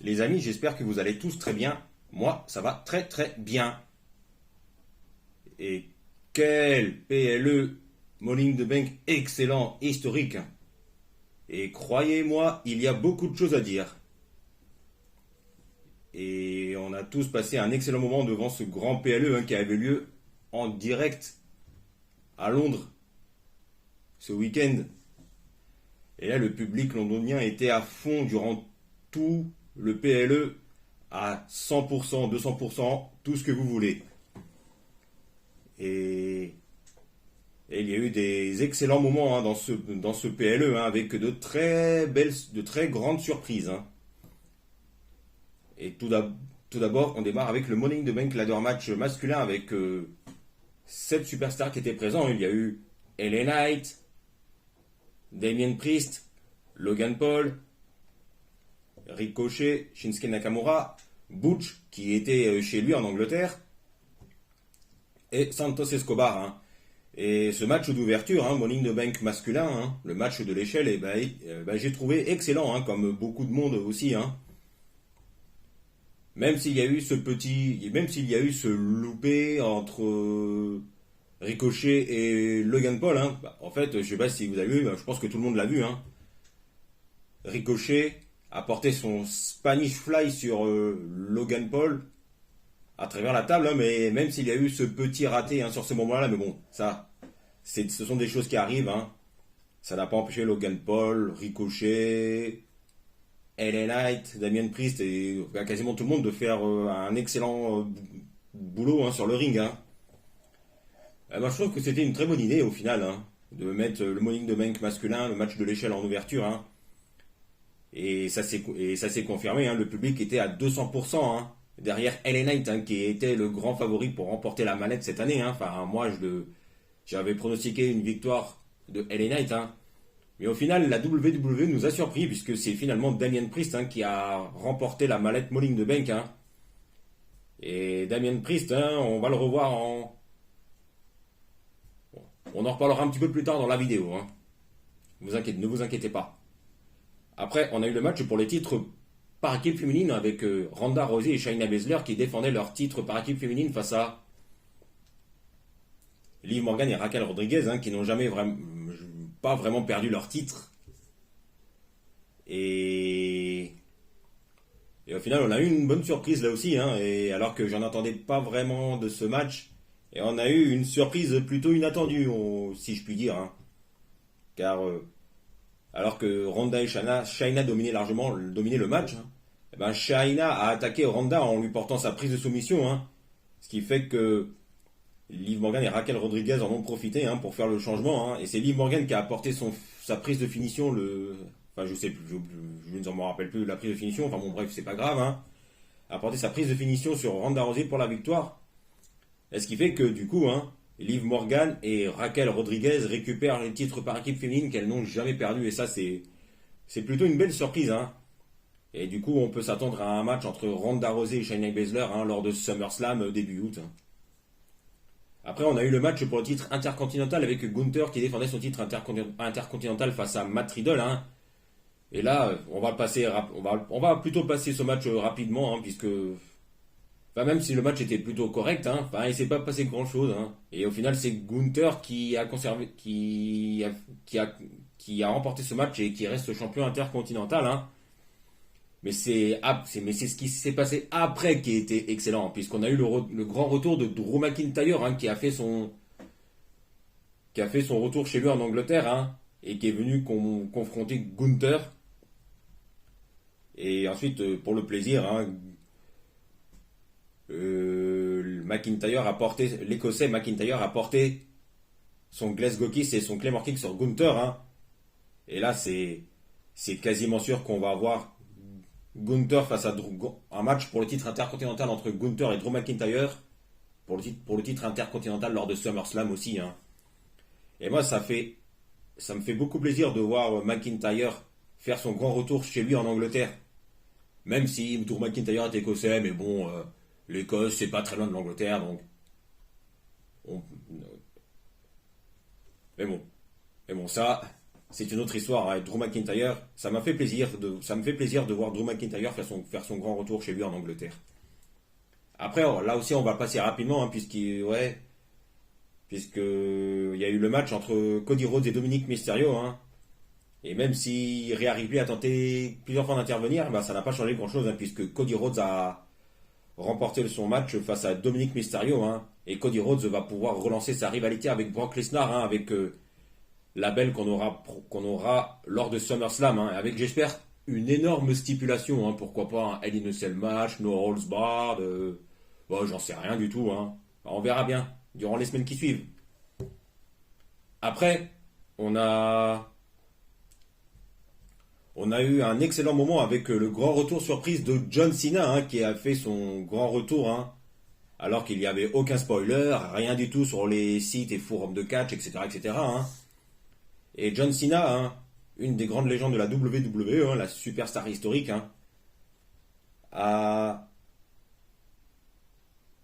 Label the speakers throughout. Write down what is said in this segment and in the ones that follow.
Speaker 1: Les amis, j'espère que vous allez tous très bien. Moi, ça va très très bien. Et quel PLE Morning de Bank excellent, historique. Et croyez-moi, il y a beaucoup de choses à dire. Et on a tous passé un excellent moment devant ce grand PLE qui avait lieu en direct à Londres ce week-end. Et là, le public londonien était à fond durant tout le PLE à 100%, 200%, tout ce que vous voulez. Et il y a eu des excellents moments dans ce PLE avec de très belles, de très grandes surprises. Et tout d'abord, on démarre avec le Money in the Bank ladder match masculin avec 7 superstars qui étaient présents. Il y a eu LA Knight, Damien Priest, Logan Paul, Ricochet, Shinsuke Nakamura, Butch qui était chez lui en Angleterre et Santos Escobar. Et ce match d'ouverture, Money in the Bank masculin, le match de l'échelle, j'ai trouvé excellent, comme beaucoup de monde aussi. Même s'il y a eu ce loupé entre Ricochet et Logan Paul. En fait, je sais pas si vous avez vu, je pense que tout le monde l'a vu. Ricochet a porté son Spanish Fly sur Logan Paul à travers la table, mais même s'il y a eu ce petit raté sur ce moment-là, mais bon, ce sont des choses qui arrivent. Ça n'a pas empêché Logan Paul, Ricochet, LA Knight, Damien Priest et quasiment tout le monde de faire un excellent boulot sur le ring. Moi, je trouve que c'était une très bonne idée au final, de mettre le Money in the Bank masculin, le match de l'échelle en ouverture. Et ça s'est confirmé, le public était à 200%. Derrière LA Knight, qui était le grand favori pour remporter la manette cette année. Moi, j'avais pronostiqué une victoire de LA Knight. Mais au final, la WWE nous a surpris, puisque c'est finalement Damien Priest qui a remporté la mallette Money in the Bank. Et Damien Priest, on va le revoir on en reparlera un petit peu plus tard dans la vidéo. Ne vous inquiétez pas. Après, on a eu le match pour les titres par équipe féminine avec Ronda Rousey et Shayna Baszler qui défendaient leurs titres par équipe féminine face à Liv Morgan et Raquel Rodriguez qui n'ont pas vraiment perdu leur titre. Et au final, on a eu une bonne surprise là aussi. Et alors que j'en attendais pas vraiment de ce match. Et on a eu une surprise plutôt inattendue, si je puis dire. Car alors que Ronda et Shayna dominaient le match, Shayna a attaqué Ronda en lui portant sa prise de soumission. Ce qui fait que Liv Morgan et Raquel Rodriguez en ont profité pour faire le changement. Et c'est Liv Morgan qui a apporté sa prise de finition. Je sais plus, je ne me rappelle plus de la prise de finition. Bref, c'est pas grave. A apporté sa prise de finition sur Ronda Rousey pour la victoire. Et ce qui fait que du coup, Liv Morgan et Raquel Rodriguez récupèrent les titres par équipe féminine qu'elles n'ont jamais perdu. Et ça, c'est plutôt une belle surprise. Et du coup, on peut s'attendre à un match entre Ronda Rousey et Shayna Baszler lors de SummerSlam début août. Après, on a eu le match pour le titre intercontinental avec Gunther qui défendait son titre intercontinental face à Matt Riddle. Et là, on va plutôt passer ce match rapidement, puisque même si le match était plutôt correct, il s'est pas passé grand chose. Et au final, c'est Gunther qui a remporté ce match et qui reste champion intercontinental. Mais c'est ce qui s'est passé après qui a été excellent, puisqu'on a eu le grand retour de Drew McIntyre qui a fait son retour chez lui en Angleterre et qui est venu confronter Gunther. Et ensuite, pour le plaisir, l'Écossais McIntyre a porté son Glasgow Kiss et son Claymore Kick sur Gunther. Et là, c'est quasiment sûr qu'on va avoir Gunther face à un match pour le titre intercontinental entre Gunther et Drew McIntyre pour le titre intercontinental lors de SummerSlam aussi. Et moi, ça me fait beaucoup plaisir de voir McIntyre faire son grand retour chez lui en Angleterre. Même si Drew McIntyre est écossais, mais bon, l'Écosse, c'est pas très loin de l'Angleterre, donc. Mais bon, ça, c'est une autre histoire. Avec Drew McIntyre, ça me fait plaisir de voir Drew McIntyre faire son grand retour chez lui en Angleterre. Après, là aussi, on va passer rapidement, hein, puisque il y a eu le match entre Cody Rhodes et Dominic Mysterio, hein. Et même si Rhea Ripley a tenté plusieurs fois d'intervenir, bah, ça n'a pas changé grand-chose, hein, puisque Cody Rhodes a remporté son match face à Dominic Mysterio, hein. Et Cody Rhodes va pouvoir relancer sa rivalité avec Brock Lesnar, hein, avec la belle qu'on aura lors de SummerSlam, hein, avec, j'espère, une énorme stipulation, hein, pourquoi pas un Hell in a Cell match, no holds barred, bon, j'en sais rien du tout, hein. On verra bien durant les semaines qui suivent. Après, on a on a eu un excellent moment avec le grand retour surprise de John Cena, hein, qui a fait son grand retour, hein, alors qu'il n'y avait aucun spoiler, rien du tout sur les sites et forums de catch, etc., etc., hein. Et John Cena, hein, une des grandes légendes de la WWE, hein, la superstar historique, hein, a,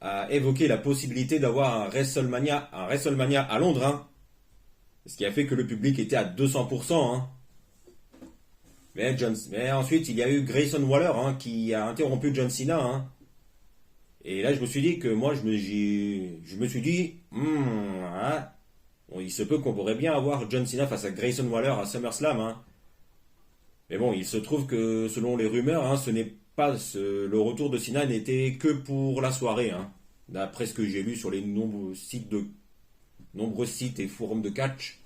Speaker 1: a évoqué la possibilité d'avoir un WrestleMania à Londres, hein, ce qui a fait que le public était à 200%. Hein. Mais ensuite, il y a eu Grayson Waller, hein, qui a interrompu John Cena. Hein. Et là, je me suis dit que moi, je me suis dit, hein, bon, il se peut qu'on pourrait bien avoir John Cena face à Grayson Waller à SummerSlam. Hein. Mais bon, il se trouve que selon les rumeurs, hein, ce n'est pas le retour de Cena n'était que pour la soirée. Hein. D'après ce que j'ai lu sur les nombreux sites et forums de catch.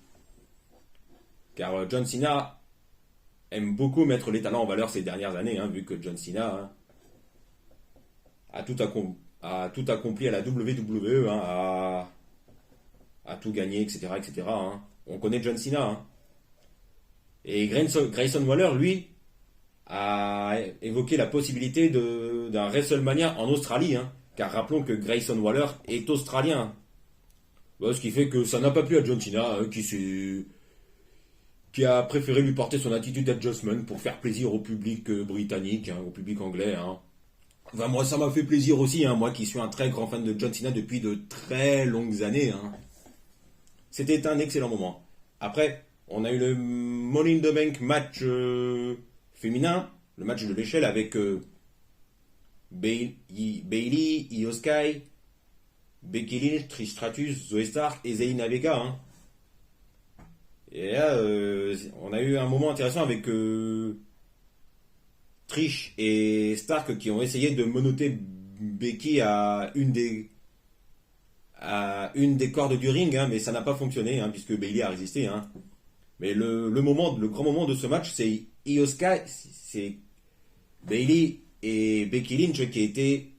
Speaker 1: Car John Cena aime beaucoup mettre les talents en valeur ces dernières années, hein, vu que John Cena, hein, a tout accompli à la WWE, hein, a tout gagné, etc., etc., hein. On connaît John Cena. Hein. Et Grayson Waller, lui, a évoqué la possibilité d'un WrestleMania en Australie, hein, car rappelons que Grayson Waller est australien. Bah, ce qui fait que ça n'a pas plu à John Cena, hein, qui a préféré lui porter son attitude adjustment pour faire plaisir au public britannique, hein, au public anglais. Hein. Enfin, moi, ça m'a fait plaisir aussi, hein, moi qui suis un très grand fan de John Cena depuis de très longues années. Hein. C'était un excellent moment. Après, on a eu le Money in the Bank match féminin, le match de l'échelle avec Bailey, Io Sky, Becky Lynch, Trish Stratus, Zoe Stark et Zelina Vega. Hein. Et là, on a eu un moment intéressant avec Trish et Stark qui ont essayé de menotter Becky à une des cordes du ring, hein, mais ça n'a pas fonctionné, hein, puisque Bailey a résisté. Hein. Mais le grand moment de ce match, c'est Io Sky, c'est Bailey et Becky Lynch qui étaient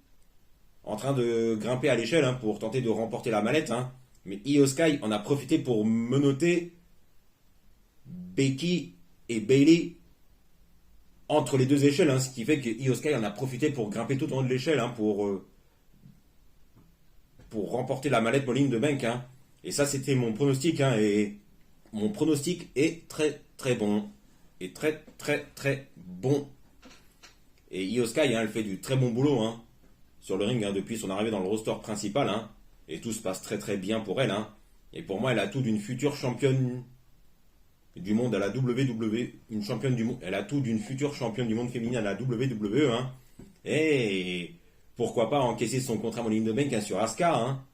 Speaker 1: en train de grimper à l'échelle, hein, pour tenter de remporter la mallette. Hein. Mais Io Sky en a profité pour menotter Becky et Bailey entre les deux échelles, hein, ce qui fait que Io Sky en a profité pour grimper tout en haut de l'échelle, hein, pour remporter la mallette Money in the Bank. Hein. Et ça, c'était mon pronostic, hein, et mon pronostic est très très bon. Et très très très bon. Et Io Sky, hein, elle fait du très bon boulot, hein, sur le ring, hein, depuis son arrivée dans le roster principal. Hein, et tout se passe très très bien pour elle. Hein. Et pour moi, elle a tout d'une future championne du monde à la WWE, une championne du monde, elle a tout d'une future championne du monde féminine à la WWE. Hein. Et pourquoi pas encaisser son contrat Money in the Bank, hein, sur Asuka, hein,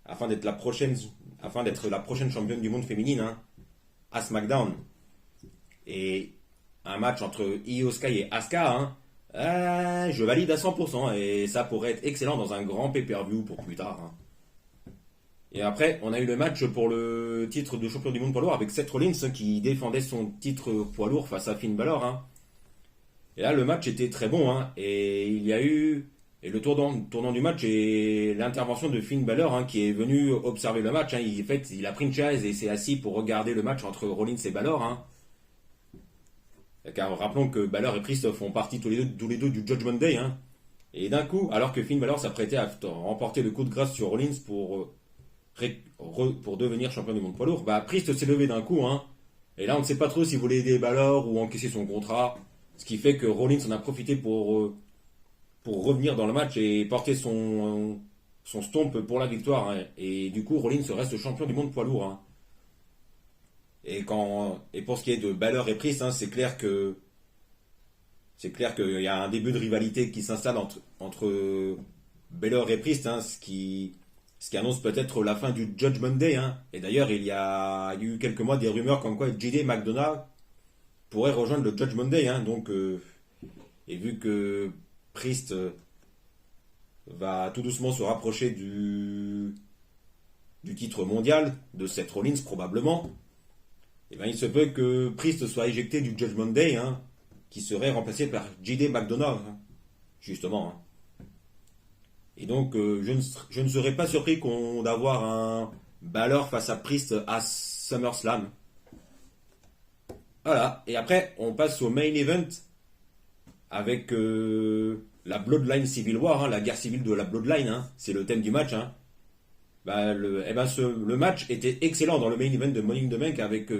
Speaker 1: afin d'être la prochaine championne du monde féminine, hein, à SmackDown. Et un match entre Io Sky et Asuka, hein, je valide à 100%, et ça pourrait être excellent dans un grand pay-per-view pour plus tard. Hein. Et après, on a eu le match pour le titre de champion du monde poids lourd avec Seth Rollins, qui défendait son titre poids lourd face à Finn Balor. Hein. Et là, le match était très bon, hein, et il y a eu le tournant du match et l'intervention de Finn Balor, hein, qui est venu observer le match. Hein. Il a pris une chaise et s'est assis pour regarder le match entre Rollins et Balor. Hein. Car rappelons que Balor et Priest font partie tous les deux du Judgment Day. Hein. Et d'un coup, alors que Finn Balor s'apprêtait à remporter le coup de grâce sur Rollins pour devenir champion du monde poids lourd, bah Priest s'est levé d'un coup. Hein. Et là, on ne sait pas trop s'il voulait aider Balor ou encaisser son contrat. Ce qui fait que Rollins en a profité pour revenir dans le match et porter son stomp pour la victoire. Hein. Et du coup, Rollins reste champion du monde poids lourd. Hein. Et pour ce qui est de Balor et Priest, hein, c'est clair qu'il y a un début de rivalité qui s'installe entre Balor et Priest, hein, ce qui annonce peut-être la fin du Judgment Day, hein. Et d'ailleurs, il y a eu quelques mois des rumeurs comme quoi JD McDonough pourrait rejoindre le Judgment Day, hein. Donc, et vu que Priest va tout doucement se rapprocher du titre mondial de Seth Rollins probablement, et ben il se peut que Priest soit éjecté du Judgment Day, hein, qui serait remplacé par JD McDonough, hein, justement, hein. Et donc je ne serais pas surpris d'avoir un Balor face à Priest à SummerSlam. Voilà. Et après on passe au main event avec la Bloodline Civil War, hein, la guerre civile de la Bloodline, hein. C'est le thème du match, hein. Bah, le match était excellent dans le main event de Money in the Bank avec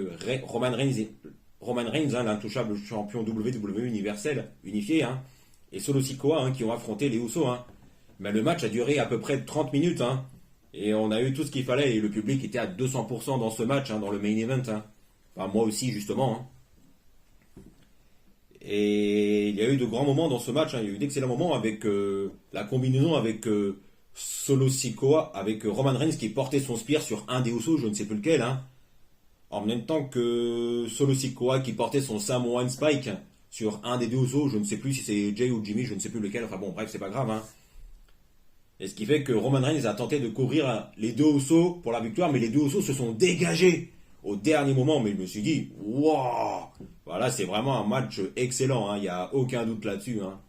Speaker 1: Roman Reigns, hein, l'intouchable champion WWE universel, unifié, hein, et Solo Sikoa, hein, qui ont affronté les Usos, hein. Mais le match a duré à peu près 30 minutes, hein, et on a eu tout ce qu'il fallait, et le public était à 200% dans ce match, hein, dans le main event, hein. Enfin, moi aussi, justement, hein. Et il y a eu de grands moments dans ce match, hein. Il y a eu d'excellents moments avec la combinaison avec Solo Sikoa, avec Roman Reigns qui portait son spear sur un des Usos, je ne sais plus lequel, hein. En même temps que Solo Sikoa qui portait son Samoan Spike sur un des deux Usos, je ne sais plus si c'est Jay ou Jimmy, je ne sais plus lequel, enfin bon, bref, c'est pas grave, hein. Et ce qui fait que Roman Reigns a tenté de couvrir les deux Usos pour la victoire, mais les deux Usos se sont dégagés au dernier moment. Mais je me suis dit, waouh, voilà, c'est vraiment un match excellent, hein, il n'y a aucun doute là-dessus, hein.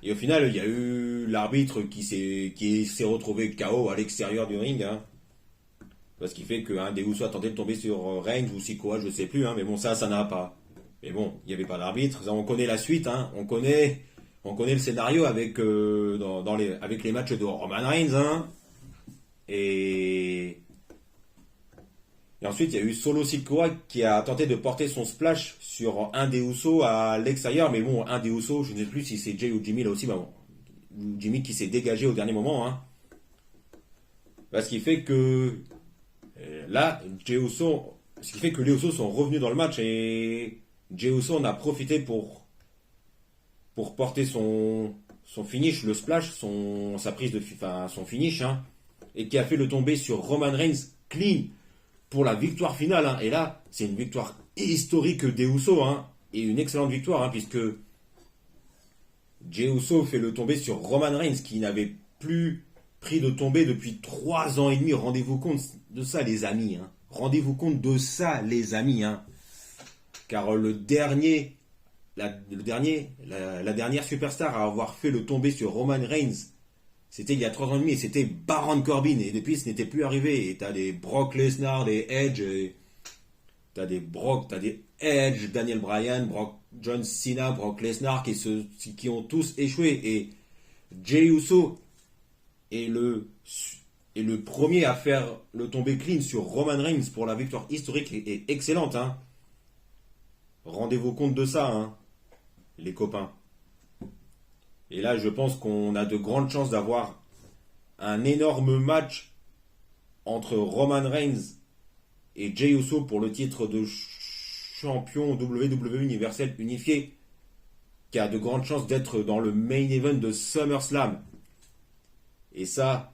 Speaker 1: Et au final, il y a eu l'arbitre qui s'est retrouvé KO à l'extérieur du ring, hein. Parce qu'il fait qu'un des Usos a tenté de tomber sur Reigns ou Sikoa, je sais plus, hein, mais bon, ça n'a pas. Mais bon, il n'y avait pas d'arbitre. On connaît la suite, hein, on connaît le scénario avec, avec les matchs de Roman Reigns, hein. Et ensuite, il y a eu Solo Sikoa qui a tenté de porter son splash sur un des Usos à l'extérieur. Mais bon, un des Usos, je ne sais plus si c'est Jay ou Jimmy là aussi. Bah bon, Jimmy qui s'est dégagé au dernier moment, hein. Ce qui fait que là, ce qui fait que les Usos sont revenus dans le match et Jey Uso en a profité pour porter son finish, le splash, sa prise de, enfin, son finish, hein, et qui a fait le tomber sur Roman Reigns clean pour la victoire finale, hein. Et là, c'est une victoire historique des Usos, hein, et une excellente victoire, hein, puisque Jey Uso fait le tomber sur Roman Reigns qui n'avait plus pris de tombée depuis 3 ans et demi. Rendez-vous compte de ça, les amis, hein. Rendez-vous compte de ça, les amis, hein. Car la dernière superstar à avoir fait le tomber sur Roman Reigns, c'était il y a 3 ans et demi, et c'était Baron Corbin. Et depuis, ce n'était plus arrivé. Et t'as des Brock Lesnar, des Edge, t'as des Edge, Daniel Bryan, John Cena, Brock Lesnar qui ont tous échoué. Et Jey Uso est le premier à faire le tomber clean sur Roman Reigns pour la victoire historique et excellente, hein. Rendez-vous compte de ça, hein, les copains. Et là, je pense qu'on a de grandes chances d'avoir un énorme match entre Roman Reigns et Jey Uso pour le titre de champion WWE universel unifié, qui a de grandes chances d'être dans le main event de SummerSlam. Et ça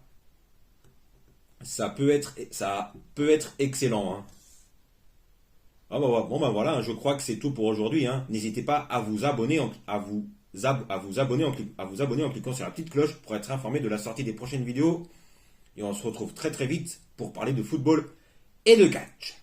Speaker 1: peut être excellent, hein. Ah bah, bon bah voilà, je crois que c'est tout pour aujourd'hui, hein. N'hésitez pas à vous abonner à vous abonner en cliquant sur la petite cloche pour être informé de la sortie des prochaines vidéos. Et on se retrouve très très vite pour parler de football et de catch.